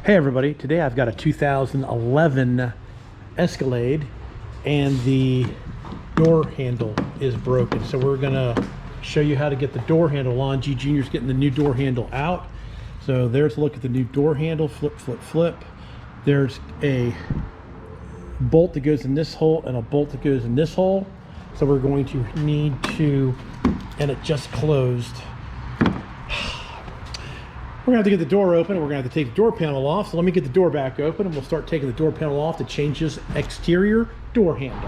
Hey everybody, today I've got a 2011 Escalade and the door handle is broken. So we're gonna show you how to get the door handle on. G Junior's getting the new door handle out. So there's a look at the new door handle, flip, flip, flip. There's a bolt that goes in this hole and a bolt that goes in this hole. So we're going to need to, and it just closed. We're gonna have to get the door open and we're gonna have to take the door panel off. So let me get the door back open and we'll start taking the door panel off to change this exterior door handle.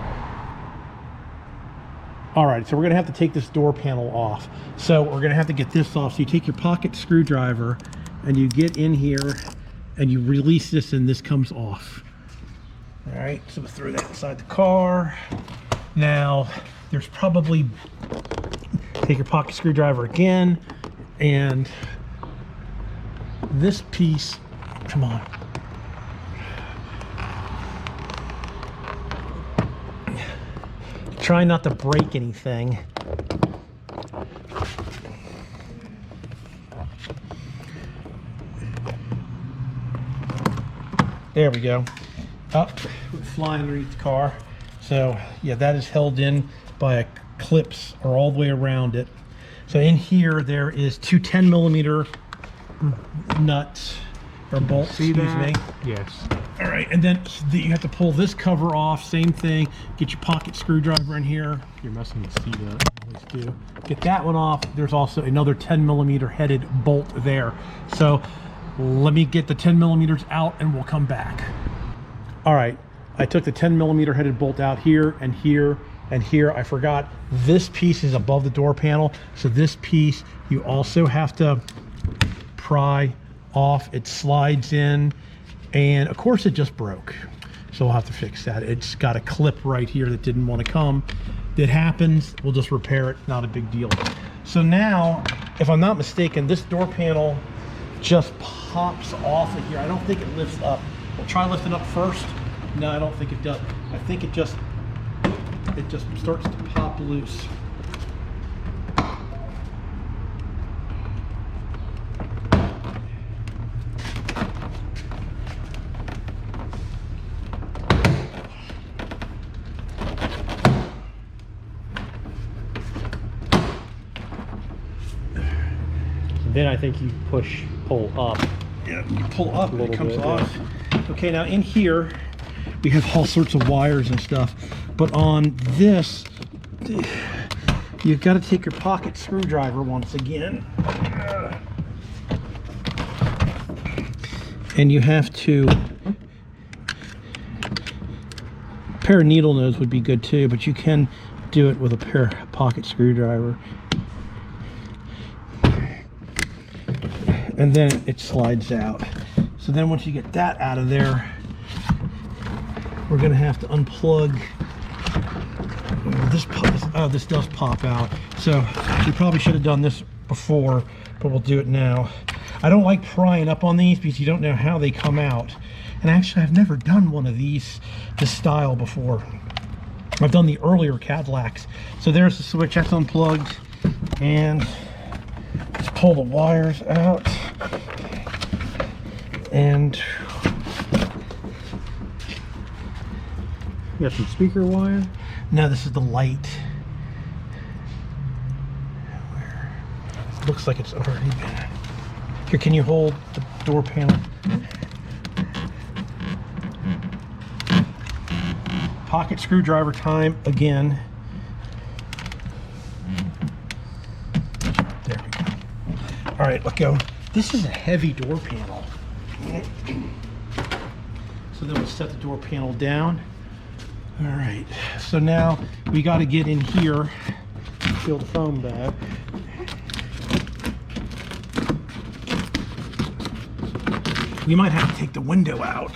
All right, so we're gonna have to take this door panel off. So we're gonna have to get this off. So you take your pocket screwdriver and you get in here and you release this and this comes off. All right, so we'll throw that inside the car. Now, there's probably, take your pocket screwdriver again and this piece, come on. Try not to break anything. There we go. Up, flying underneath the car. So yeah, that is held in by clips or all the way around it. So in here, there is two 10mm nuts or bolts, excuse me. Yes. All right, and then you have to pull this cover off, same thing. Get your pocket screwdriver in here. You're messing the seat up. Always do. Get that one off. There's also another 10mm headed bolt there. So let me get the 10mm out and we'll come back. All right, I took the 10mm headed bolt out here and here and here. I forgot this piece is above the door panel. So this piece you also have to pry off. It slides in and of course it just broke, so we'll have to fix that. It's got a clip right here that didn't want to come. It happens, we'll just repair it, not a big deal. So now, if I'm not mistaken, this door panel just pops off of here. I don't think it lifts up. We'll try lifting up first. No, I don't think it does. I think it just starts to pop loose. Then I think you pull up. Yeah, you pull up and it comes off. Yeah. Okay, now in here, we have all sorts of wires and stuff. But on this, you've got to take your pocket screwdriver once again. And you have to, a pair of needle nose would be good too, but you can do it with a pair of pocket screwdriver. And then it slides out. So then once you get that out of there, we're gonna have to unplug this. Oh, this does pop out. So we probably should have done this before, but we'll do it now. I don't like prying up on these because you don't know how they come out. And actually, I've never done one of these, this style before. I've done the earlier Cadillacs. So there's the switch, that's unplugged. And just pull the wires out. And you got some speaker wire? No, this is the light. It looks like it's already been. Here, can you hold the door panel? Pocket screwdriver time again. There we go. All right, let go. This is a heavy door panel. So then we'll set the door panel down. All right, so now we got to get in here, peel the foam back. We might have to take the window out.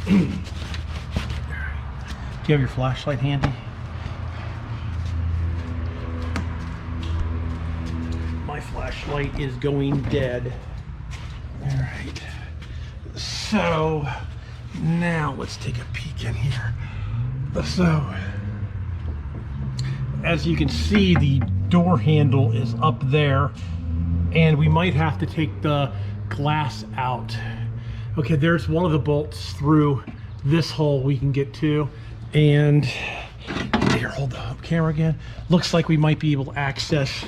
Do you have your flashlight handy? My flashlight is going dead. All right. So now let's take a peek in here. So, as you can see, the door handle is up there, and we might have to take the glass out. Okay, there's one of the bolts through this hole we can get to, and here, hold the camera again. Looks like we might be able to access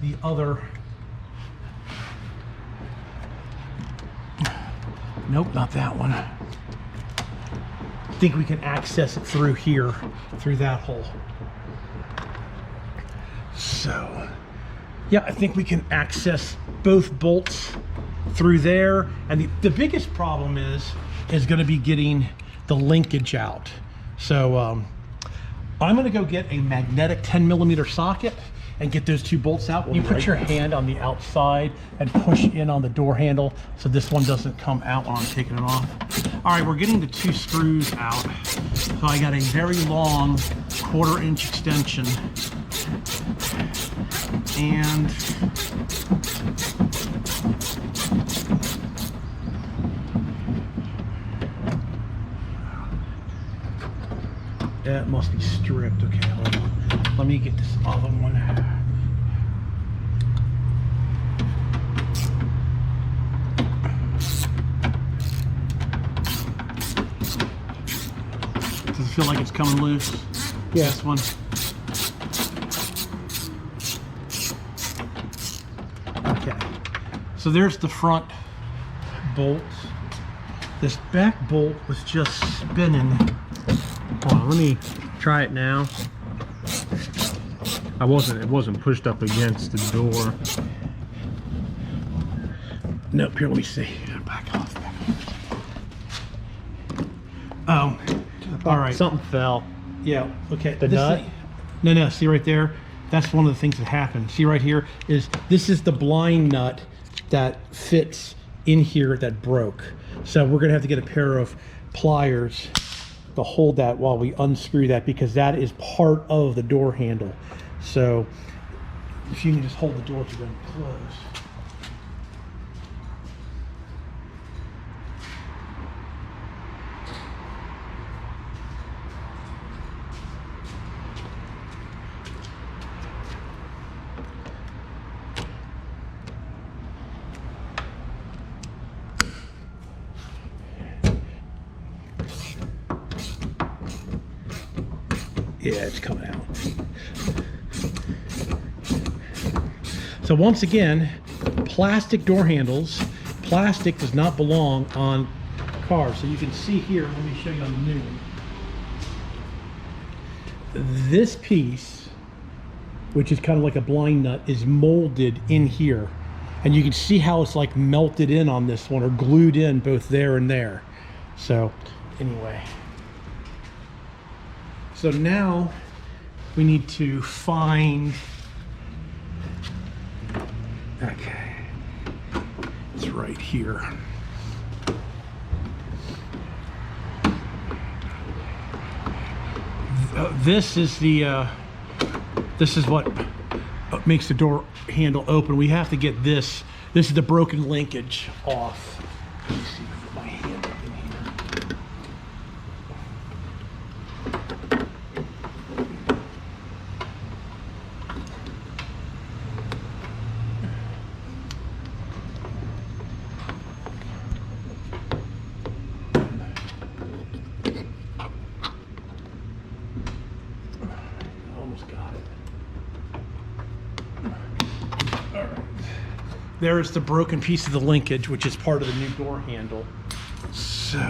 the other. Nope, not that one. I think we can access it through here, through that hole. So, yeah, I think we can access both bolts through there. And the biggest problem is going to be getting the linkage out. So I'm going to go get a magnetic 10mm socket and get those two bolts out. You put your hand on the outside and push in on the door handle so this one doesn't come out when I'm taking it off. All right, we're getting the two screws out. So I got a very long 1/4-inch extension. And that must be stripped. Okay, hold on. Let me get this other one. Does it feel like it's coming loose? Yeah. This one. Okay. So there's the front bolt. This back bolt was just spinning. Hold on, let me try it now. It wasn't pushed up against the door. Nope, here, let me see. Back off. Oh, all right. Something fell. Yeah, okay. The nut? No, see right there? That's one of the things that happened. See right here this is the blind nut that fits in here that broke. So we're gonna have to get a pair of pliers to hold that while we unscrew that, because that is part of the door handle. So if you can just hold the door to them close. Yeah, it's coming out. So once again, plastic door handles. Plastic does not belong on cars. So you can see here, let me show you on the new one. This piece, which is kind of like a blind nut, is molded in here. And you can see how it's like melted in on this one, or glued in both there and there. So anyway. So now we need to find, okay, it's right here. This is the, this is what makes the door handle open. We have to get this is the broken linkage off. Let me see if my hand up in here. There is the broken piece of the linkage, which is part of the new door handle. So,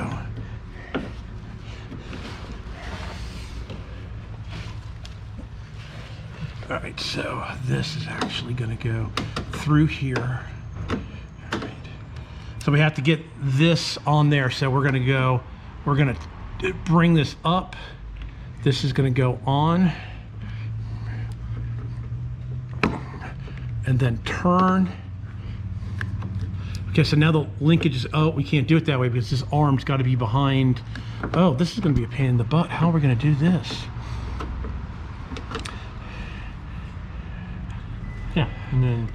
all right, so this is actually going to go through here. All right. So we have to get this on there. So we're going to bring this up. This is going to go on. And then turn. Okay, so now the linkage is, oh, we can't do it that way because this arm's got to be behind. Oh, this is going to be a pain in the butt. How are we going to do this? Yeah, and then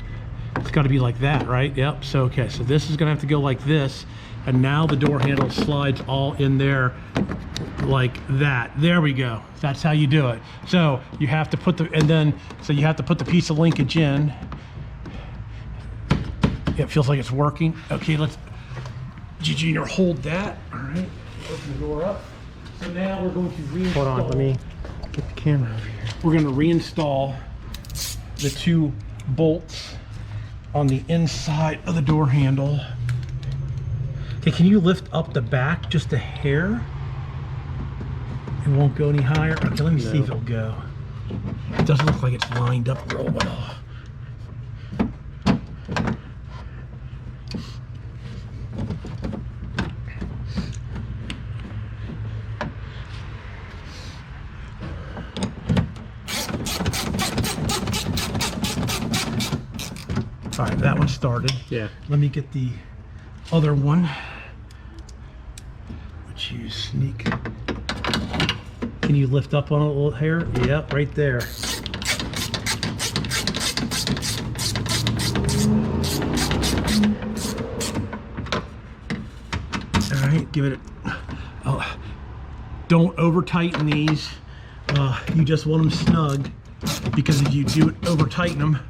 it's got to be like that, right? Yep. So, okay, so this is going to have to go like this. And now the door handle slides all in there. like that. There we go. That's how you do it. So you have to put you have to put the piece of linkage in. It feels like it's working. Okay, let's, Junior, hold that. All right, open the door up. So now we're going to reinstall. Hold on, let me get the camera over here. We're going to reinstall the 2 bolts on the inside of the door handle. Okay, can you lift up the back just a hair? It won't go any higher. Okay, let me see if it'll go. It doesn't look like it's lined up real well. All right, that one started. Yeah. Let me get the other one, which you sneak. Can you lift up on a little hair? Yep, right there. All right, give it a, don't over tighten these. You just want them snug, because if you do it over tighten them,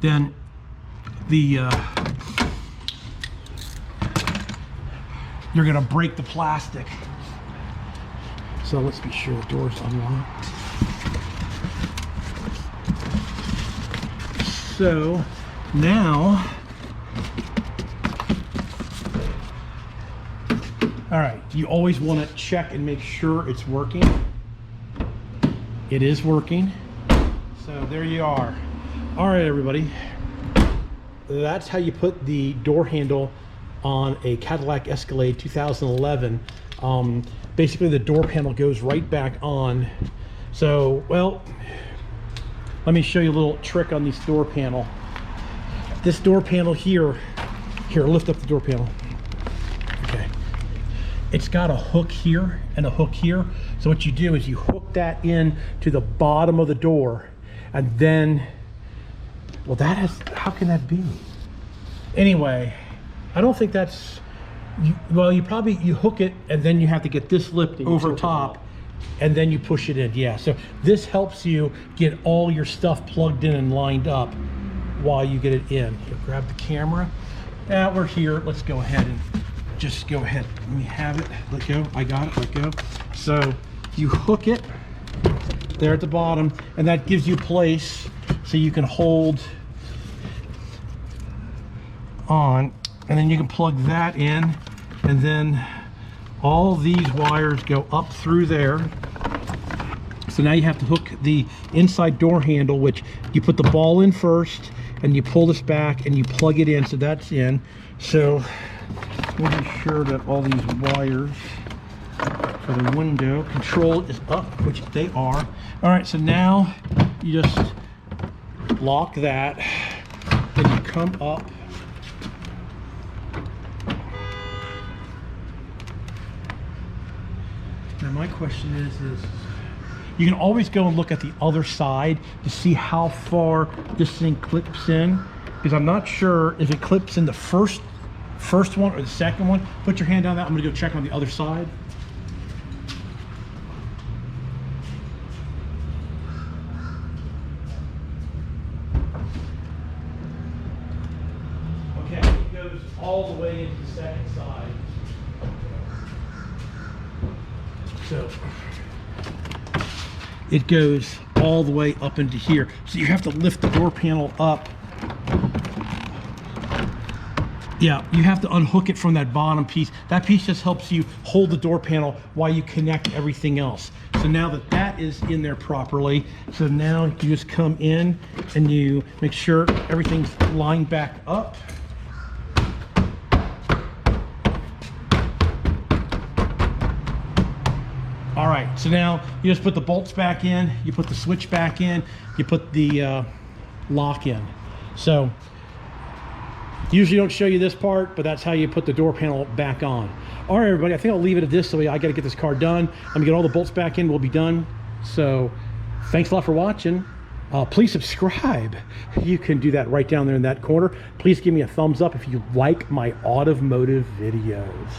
then you're gonna break the plastic. So let's be sure the door's unlocked. So now, all right, you always want to check and make sure it's working. It is working. So there you are. All right, everybody. That's how you put the door handle on a Cadillac Escalade 2011. Basically the door panel goes right back on. So, well, let me show you a little trick on this door panel. This door panel here, lift up the door panel. Okay. It's got a hook here and a hook here. So what you do is you hook that in to the bottom of the door, and then, well, that has, how can that be? Anyway, I don't think that's, well, you hook it, and then you have to get this lip over top, and then you push it in. Yeah, so this helps you get all your stuff plugged in and lined up while you get it in. Here, grab the camera. Now we're here. Let's go ahead and just go ahead. Let me have it. Let go. I got it. Let go. So you hook it there at the bottom, and that gives you place so you can hold on, and then you can plug that in, and then all these wires go up through there. So now you have to hook the inside door handle, which you put the ball in first, and you pull this back and you plug it in, so that's in. So we'll be sure that all these wires for the window control is up, which they are. All right, so now you just lock that, then you come up. Now my question is you can always go and look at the other side to see how far this thing clips in, because I'm not sure if it clips in the first one or the second one. Put your hand on that. I'm gonna go check on the other side. Okay, it goes all the way into the second side. So it goes all the way up into here. So you have to lift the door panel up. Yeah, you have to unhook it from that bottom piece. That piece just helps you hold the door panel while you connect everything else. So now that that is in there properly, so now you just come in and you make sure everything's lined back up. All right, so now you just put the bolts back in, you put the switch back in, you put the lock in. So usually don't show you this part, but that's how you put the door panel back on. All right, everybody, I think I'll leave it at this. So I got to get this car done. I'm gonna get all the bolts back in, we'll be done. So thanks a lot for watching. Please subscribe. You can do that right down there in that corner. Please give me a thumbs up if you like my automotive videos.